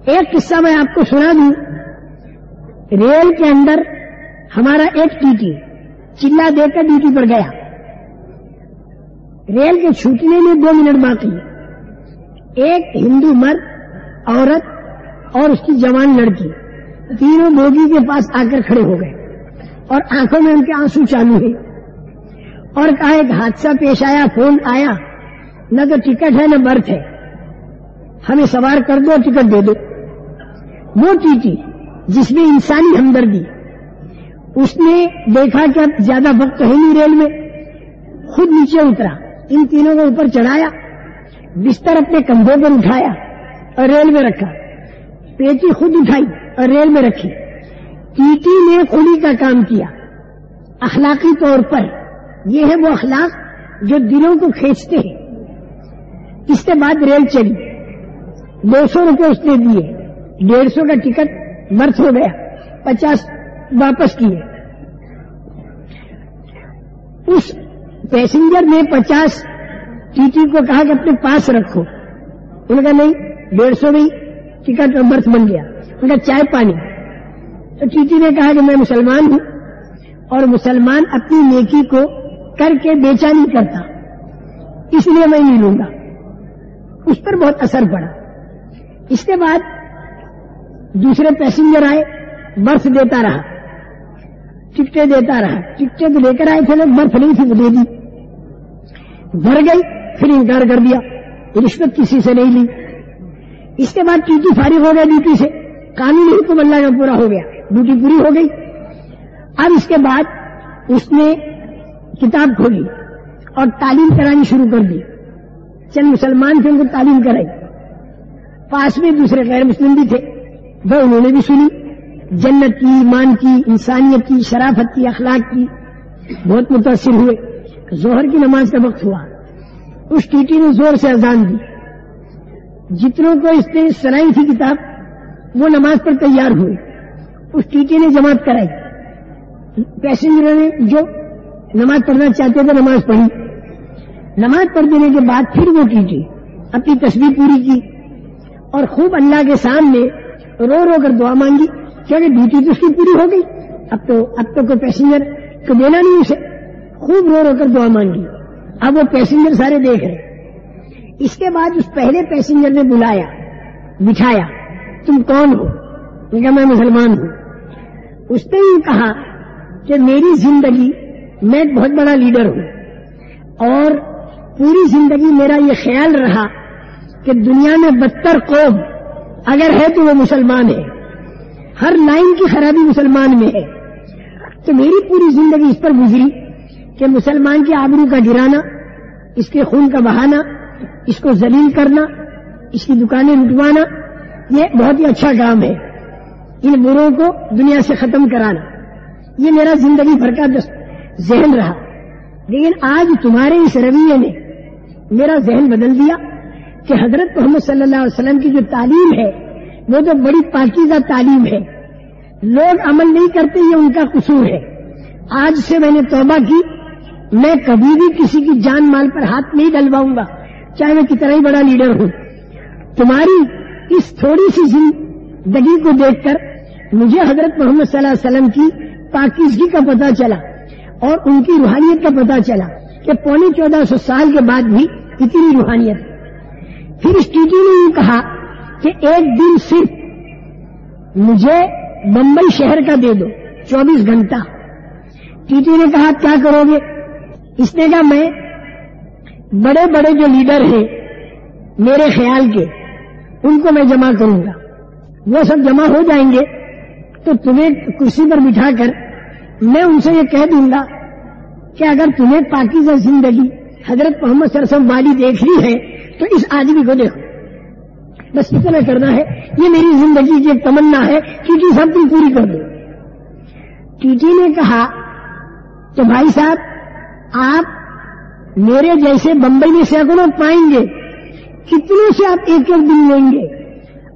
ایک قصہ میں آپ کو سنا دوں. ریل کے اندر ہمارا ایک ٹی ٹی چلا دے کر ڈیوٹی پر گیا. ریل کے چھوٹنے میں 2 منٹ باقی. ایک ہندو مرد, عورت اور اس کی جوان لڑکی تینوں بوگی کے پاس آ کر کھڑے ہو گئے اور آنکھوں میں ان کے آنسو چالو ہیں اور کہا ایک حادثہ پیش آیا, فون آیا, نہ تو ٹکٹ ہے نہ برتھ ہے, ہمیں سوار کر دو, ٹکٹ دے دو. وہ ٹی ٹی جس میں انسانی ہمدردی, اس نے دیکھا کہ اب زیادہ وقت تو ہے نہیں ریل میں, خود نیچے اترا, ان تینوں کو اوپر چڑھایا, بستر اپنے کندھوں پر اٹھایا اور ریل میں رکھا, پیٹی خود اٹھائی اور ریل میں رکھی. ٹی ٹی نے خودی کا کام کیا اخلاقی طور پر. یہ ہے وہ اخلاق جو دلوں کو کھینچتے ہیں. اس کے بعد ریل چلی, 200 روپے اس نے دیے, 150 کا ٹکٹ برتھ ہو گیا, 50 واپس کیے. اس پیسنجر نے 50 ٹی ٹی کو کہا کہ اپنے پاس رکھو. انہوں نے کہا نہیں, 150 میں ٹکٹ برتھ بن گیا. انہوں نے کہا چائے پانی. تو ٹی ٹی نے کہا کہ میں مسلمان ہوں اور مسلمان اپنی نیکی کو کر کے بیچا نہیں کرتا, اس لیے میں نہیں لوں گا. اس پر بہت اثر پڑا. اس کے بعد دوسرے پیسنجر آئے, برتھ دیتا رہا, ٹکٹیں دیتا رہا. ٹکٹیں تو لے کر آئے تھے لوگ, برتھ نہیں تھی وہ دے دی, بھر گئی, پھر انکار کر دیا, رشوت کسی سے نہیں لی. اس کے بعد ٹی ٹی فارغ ہو گیا ڈیوٹی سے, قانونی حکم اللہ کا پورا ہو گیا, ڈیوٹی پوری ہو گئی. اب اس کے بعد اس نے کتاب کھولی اور تعلیم کرانی شروع کر دی. چند مسلمان تھے, ان کو تعلیم کرائی. پاس میں دوسرے غیر مسلم بھی تھے, وہ انہوں نے بھی سنی. جنت کی, ایمان کی, انسانیت کی, شرافت کی, اخلاق کی, بہت متاثر ہوئے. ظہر کی نماز کا وقت ہوا, اس ٹی ٹی نے زور سے اذان دی. جتنوں کو اس نے سنائی تھی کتاب وہ نماز پر تیار ہوئے. اس ٹی ٹی نے جماعت کرائی. پیسنجروں نے جو نماز پڑھنا چاہتے تھے نماز پڑھی. نماز پڑھ دینے کے بعد پھر وہ ٹی ٹی اپنی تسبیح پوری کی اور خوب اللہ کے سامنے رو رو کر دعا مانگی, کیونکہ ڈیوٹی تو اس کی پوری ہو گئی. اب تو کوئی پیسنجر کو دینا نہیں اسے. خوب رو رو کر دعا مانگی. اب وہ پیسنجر سارے دیکھ رہے. اس کے بعد اس پہلے پیسنجر نے بلایا, بٹھایا, تم کون ہو؟ میں کہا میں مسلمان ہوں. اس نے یہ کہا کہ میری زندگی میں ایک بہت بڑا لیڈر ہوں اور پوری زندگی میرا یہ خیال رہا کہ دنیا میں 72 قوم اگر ہے تو وہ مسلمان ہے, ہر لائن کی خرابی مسلمان میں ہے. تو میری پوری زندگی اس پر گزری کہ مسلمان کی آبرو کا گرانا, اس کے خون کا بہانا, اس کو ذلیل کرنا, اس کی دکانیں لٹوانا, یہ بہت ہی اچھا کام ہے. ان بروں کو دنیا سے ختم کرانا, یہ میرا زندگی بھر کا ذہن رہا. لیکن آج تمہارے اس رویے نے میرا ذہن بدل دیا کہ حضرت محمد صلی اللہ علیہ وسلم کی جو تعلیم ہے وہ تو بڑی پاکیزہ تعلیم ہے. لوگ عمل نہیں کرتے, یہ ان کا قصور ہے. آج سے میں نے توبہ کی, میں کبھی بھی کسی کی جان مال پر ہاتھ نہیں ڈلواؤں گا, چاہے میں کتنا ہی بڑا لیڈر ہوں. تمہاری اس تھوڑی سی زندگی کو دیکھ کر مجھے حضرت محمد صلی اللہ علیہ وسلم کی پاکیزگی کا پتہ چلا اور ان کی روحانیت کا پتہ چلا کہ 1450 سال کے بعد بھی اتنی روحانیت. پھر اس ٹی ٹی نے یہ کہا کہ ایک دن صرف مجھے بمبئی شہر کا دے دو, 24 گھنٹہ. ٹی ٹی نے کہا کیا کرو گے؟ اس نے کہا میں بڑے بڑے جو لیڈر ہیں میرے خیال کے ان کو میں جمع کروں گا. وہ سب جمع ہو جائیں گے تو تمہیں کرسی پر بٹھا کر میں ان سے یہ کہہ دوں گا کہ اگر تمہیں پاکیزہ زندگی حضرت محمد صلی اللہ علیہ وسلم والی دیکھنی ہے تو اس آدمی کو دیکھو. بس اتنا کرنا ہے, یہ میری زندگی کی ایک تمنا ہے, ٹی ٹی صاحب تم پوری کر دو. ٹی ٹی نے کہا کہ بھائی صاحب آپ میرے جیسے بمبئی میں سینکڑوں پائیں گے, کتنوں سے آپ ایک ایک دن لیں گے,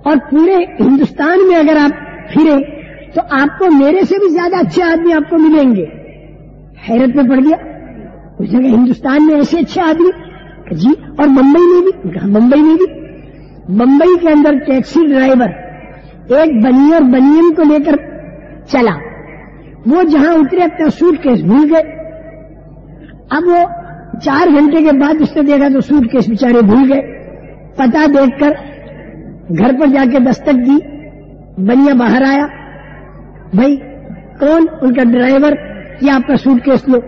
اور پورے ہندوستان میں اگر آپ پھرے تو آپ کو میرے سے بھی زیادہ اچھے آدمی آپ کو ملیں گے. حیرت میں پڑ گیا. اس جگہ ہندوستان میں ایسے اچھے آدمی جی, اور ممبئی میں بھی. بمبئی میں بھی, بمبئی کے اندر ٹیکسی ڈرائیور ایک بنی اور بنین کو لے کر چلا. وہ جہاں اترے اپنا سوٹ کیس بھول گئے. اب وہ 4 گھنٹے کے بعد اس نے دیکھا تو سوٹ کیس بیچارے بھول گئے. پتہ دیکھ کر گھر پر جا کے دستک دی. بنیا باہر آیا. بھائی کون؟ ان کا ڈرائیور. کیا آپ کا سوٹ کیس لو.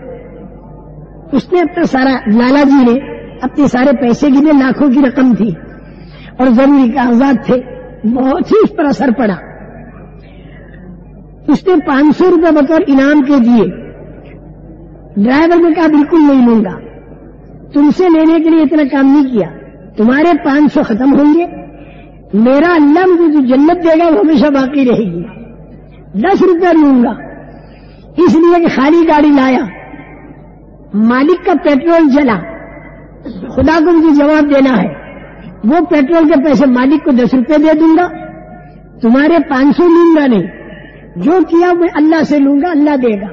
اس نے اپنا سارا، لالا جی نے اپنے سارے پیسے گنے، لاکھوں کی رقم تھی اور ضروری کاغذات تھے. بہت ہی اس پر اثر پڑا. اس نے 500 روپے بطور انعام کے دیے. ڈرائیور نے کہا بالکل نہیں لوں گا، تم سے لینے کے لیے اتنا کام نہیں کیا، تمہارے 500 ختم ہوں گے، میرا اللہ مجھے جو جنت دے گا وہ ہمیشہ باقی رہے گی. 10 روپے لوں گا. اس لیے کہ خالی گاڑی لایا، مالک کا پیٹرول جلا، خدا کو مجھے جواب دینا ہے. وہ پیٹرول کے پیسے مالک کو 10 روپے دے دوں گا، تمہارے 500 لوں گا نہیں. جو کیا میں اللہ سے لوں گا، اللہ دے گا.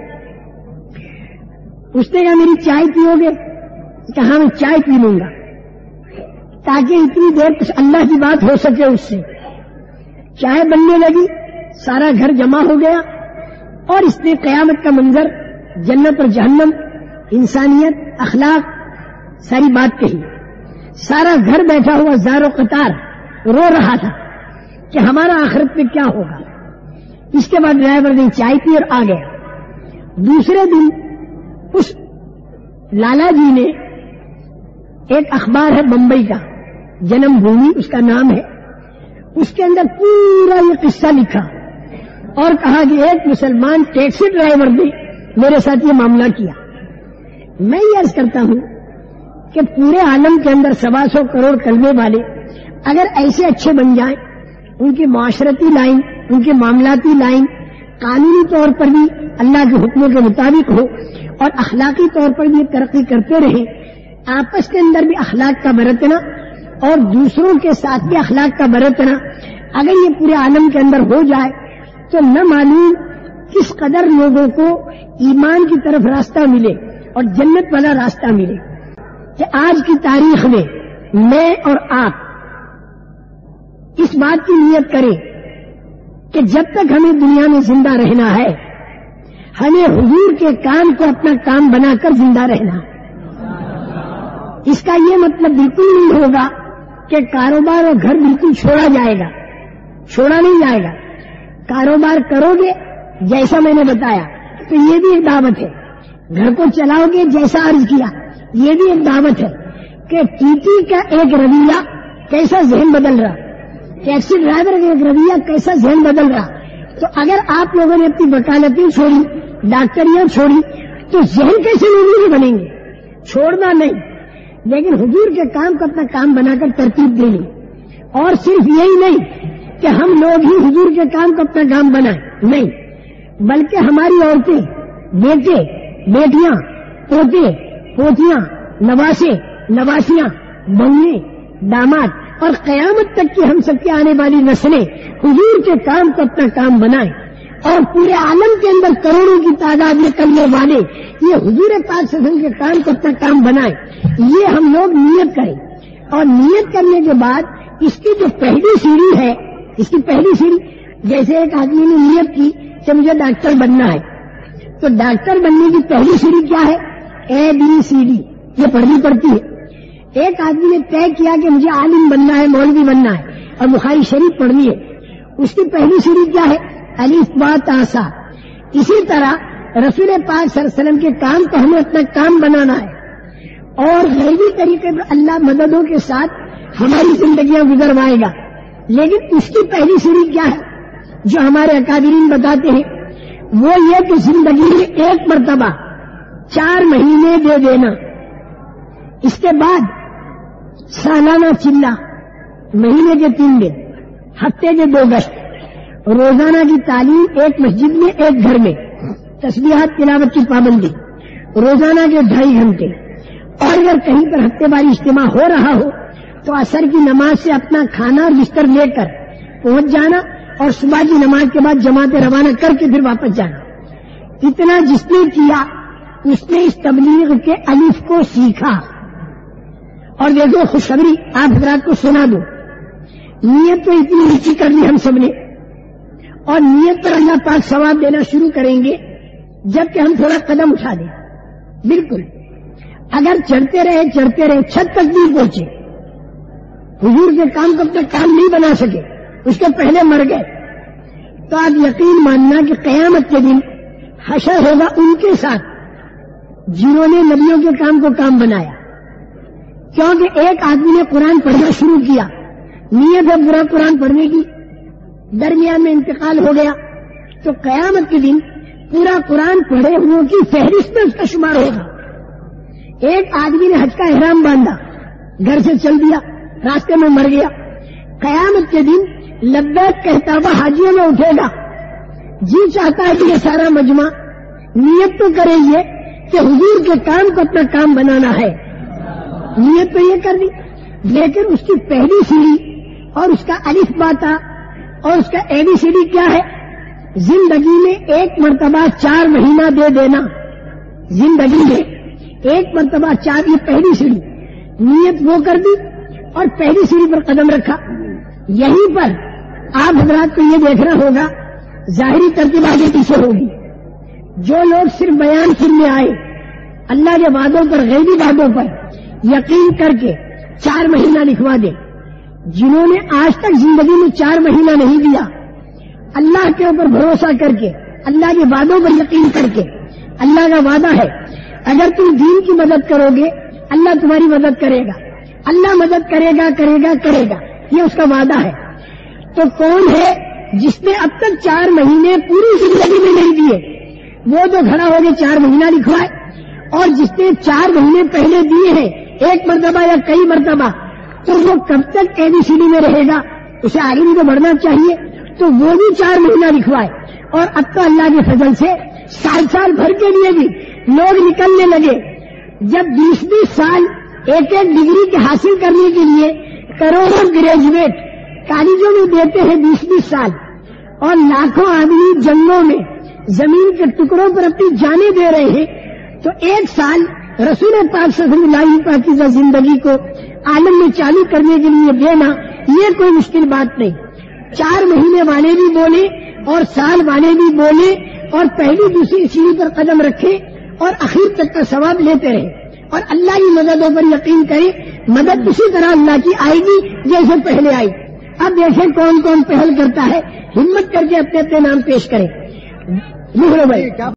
اس نے کہا میری چائے پیو گے؟ کہا میں چائے پی لوں گا، تاکہ اتنی دیر کچھ اللہ کی بات ہو سکے اس سے. چائے بننے لگی، سارا گھر جمع ہو گیا اور اس نے قیامت کا منظر، جنت اور جہنم، انسانیت، اخلاق، ساری بات کہی. سارا گھر بیٹھا ہوا زار و قطار رو رہا تھا کہ ہمارا آخرت میں کیا ہوگا. اس کے بعد ڈرائیور نے چائے پی اور آ گیا. دوسرے دن اس لالا جی نے، ایک اخبار ہے بمبئی کا، جنم بھومی اس کا نام ہے، اس کے اندر پورا یہ قصہ لکھا اور کہا کہ ایک مسلمان ٹیکسی ڈرائیور نے میرے ساتھ یہ معاملہ کیا. میں یہ عرض کرتا ہوں کہ پورے عالم کے اندر 125 کروڑ کلمے والے اگر ایسے اچھے بن جائیں، ان کی معاشرتی لائن، ان کی معاملاتی لائن قانونی طور پر بھی اللہ کے حکموں کے مطابق ہو اور اخلاقی طور پر بھی ترقی کرتے رہیں، آپس کے اندر بھی اخلاق کا برتنا اور دوسروں کے ساتھ بھی اخلاق کا برتنا، اگر یہ پورے عالم کے اندر ہو جائے تو نہ معلوم کس قدر لوگوں کو ایمان کی طرف راستہ ملے اور جنت والا راستہ ملے. کہ آج کی تاریخ میں میں اور آپ اس بات کی نیت کریں کہ جب تک ہمیں دنیا میں زندہ رہنا ہے، ہمیں حضور کے کام کو اپنا کام بنا کر زندہ رہنا ہے. اس کا یہ مطلب بالکل نہیں ہوگا کہ کاروبار اور گھر بالکل چھوڑا جائے گا، چھوڑا نہیں جائے گا. کاروبار کرو گے جیسا میں نے بتایا تو یہ بھی ایک دعوت ہے، گھر کو چلاؤ گے جیسا عرض کیا یہ بھی ایک دعوت ہے. کہ ٹی کا ایک رویہ کیسا ذہن بدل رہا، ٹیکسی ڈرائیور کا ایک رویہ کیسا ذہن بدل رہا. تو اگر آپ لوگوں نے اپنی وکالتیں چھوڑی، ڈاکٹریاں چھوڑی، تو ذہن کیسے لوگوں کے بنیں گے؟ چھوڑنا نہیں، لیکن حضور کے کام کو اپنا کام بنا کر ترتیب دینی. اور صرف یہی نہیں کہ ہم لوگ ہی حضور کے کام کو اپنا کام بنائیں، نہیں، بلکہ ہماری عورتیں، بیٹے، بیٹیاں، پوتے، پوتیاں، نواسے، نواسیاں، بہنیں، داماد اور قیامت تک کی ہم سب کی آنے والی نسلیں حضور کے کام کو اپنا کام بنائیں اور پورے عالم کے اندر کروڑوں کی تعداد میں کرنے والے یہ حضور پاک صلی اللہ علیہ وسلم کے کام کو اپنا کام بنائیں. یہ ہم لوگ نیت کریں. اور نیت کرنے کے بعد اس کی جو پہلی سیڑھی ہے، اس کی پہلی سیڑھی، جیسے ایک آدمی نے نیت کی کہ مجھے ڈاکٹر بننا ہے، تو ڈاکٹر بننے کی پہلی سیڑھی کیا ہے؟ ABCD، یہ پڑھنی پڑتی ہے. ایک آدمی نے طے کیا کہ مجھے عالم بننا ہے، مولوی بننا ہے اور بخاری شریف پڑھنی ہے، اس کی پہلی سیڑھی کیا ہے؟ الف با تا سا. اسی طرح رسول پاک صلی اللہ علیہ وسلم کے کام کو ہمیں اپنا کام بنانا ہے اور غیبی طریقے پر اللہ مددوں کے ساتھ ہماری زندگیاں گزروائے گا. لیکن اس کی پہلی سیڑھی کیا ہے جو ہمارے اکابرین بتاتے ہیں؟ وہ یہ کہ زندگی میں ایک مرتبہ 4 مہینے دے دینا، اس کے بعد سالانہ چلہ، مہینے کے 3 دن، ہفتے کے 2 گشت، روزانہ کی تعلیم ایک مسجد میں ایک گھر میں، تسبیحات تلاوت کی پابندی، روزانہ کے 2.5 گھنٹے، اور اگر کہیں پر ہفتے واری اجتماع ہو رہا ہو تو عصر کی نماز سے اپنا کھانا اور بستر لے کر پہنچ جانا اور صبح کی نماز کے بعد جماعتیں روانہ کر کے پھر واپس جانا. اتنا جس نے کیا اس نے اس تبلیغ کے الف کو سیکھا. اور دیکھو خوشخبری آپ حضرات کو سنا دو، نیت تو اتنی اونچی کر لی ہم سب نے اور نیت پر اللہ پاک ثواب دینا شروع کریں گے جبکہ ہم تھوڑا قدم اٹھا دیں. بالکل اگر چڑھتے رہے چھت تک نہیں پہنچے, حضور کے کام کو اپنا کام نہیں بنا سکے, اس کے پہلے مر گئے, تو آپ یقین ماننا کہ قیامت کے دن حشر ہوگا ان کے ساتھ جنہوں نے نبیوں کے کام کو کام بنایا. کیونکہ ایک آدمی نے قرآن پڑھنا شروع کیا, نیت ہے پورا قرآن پڑھنے کی, درمیان میں انتقال ہو گیا, تو قیامت کے دن پورا قرآن پڑھے ہوئے کی فہرست میں اس کا شمار ہوگا. ایک آدمی نے حج کا احرام باندھا, گھر سے چل دیا, راستے میں مر گیا, قیامت کے دن لبیک کہتا ہوا حاجیوں میں اٹھے گا. جی چاہتا ہے کہ یہ سارا مجمع نیت تو کرے یہ کہ حضور کے کام کو اپنا کام بنانا ہے, نیت تو یہ کر دی, لیکن اس کی پہلی سیڑھی اور اس کا الف با تا اور اس کا اے بی سی ڈی کیا ہے؟ زندگی میں ایک مرتبہ 4 مہینہ دے دینا. زندگی میں ایک مرتبہ 4, یہ پہلی سیڑھی. نیت وہ کر دی اور پہلی سیڑھی پر قدم رکھا. یہیں پر آپ حضرات کو یہ دیکھنا ہوگا, ظاہری ترتیب آگے پیچھے ہوگی. جو لوگ صرف بیان سننے آئے, اللہ کے وعدوں پر, غیبی وعدوں پر یقین کر کے 4 مہینہ لکھوا دے. جنہوں نے آج تک زندگی میں 4 مہینہ نہیں دیا, اللہ کے اوپر بھروسہ کر کے, اللہ کے وعدوں پر یقین کر کے, اللہ کا وعدہ ہے اگر تم دین کی مدد کرو گے اللہ تمہاری مدد کرے گا, اللہ مدد کرے گا, یہ اس کا وعدہ ہے. تو کون ہے جس نے اب تک 4 مہینے پوری زندگی میں نہیں دیے؟ وہ تو کھڑا ہو گئے 4 مہینہ لکھوائے. اور جس نے 4 مہینے پہلے دیے ہیں, ایک مرتبہ یا کئی مرتبہ, تو وہ کب تک اے بی سی ڈی میں رہے گا؟ اسے آگے بھی تو بڑھنا چاہیے. تو وہ بھی 4 مہینہ لکھوائے. اور اب تو اللہ کے فضل سے سال بھر کے لیے بھی لوگ نکلنے لگے. جب 20 سال ایک ڈگری کے حاصل کرنے کے لیے کروڑوں گریجویٹ کالجوں میں دیتے ہیں 20 سال, اور لاکھوں آدمی جنگوں میں زمین کے ٹکڑوں پر اپنی جانیں دے رہے ہیں, تو 1 سال رسول پاک صلی اللہ علیہ وسلم پاکیزہ زندگی کو عالم میں چالو کرنے کے لیے دینا یہ کوئی مشکل بات نہیں. 4 مہینے والے بھی بولے اور سال والے بھی بولے, اور پہلی دوسری سیڑھی پر قدم رکھے اور اخیر تک کا ثواب لیتے رہے, اور اللہ کی مددوں پر یقین کرے. مدد اسی طرح اللہ کی آئے گی جیسے پہلے آئی. اب دیکھیں کون کون پہل کرتا ہے, ہمت کر کے اپنے اپنے نام پیش کریں. بھائی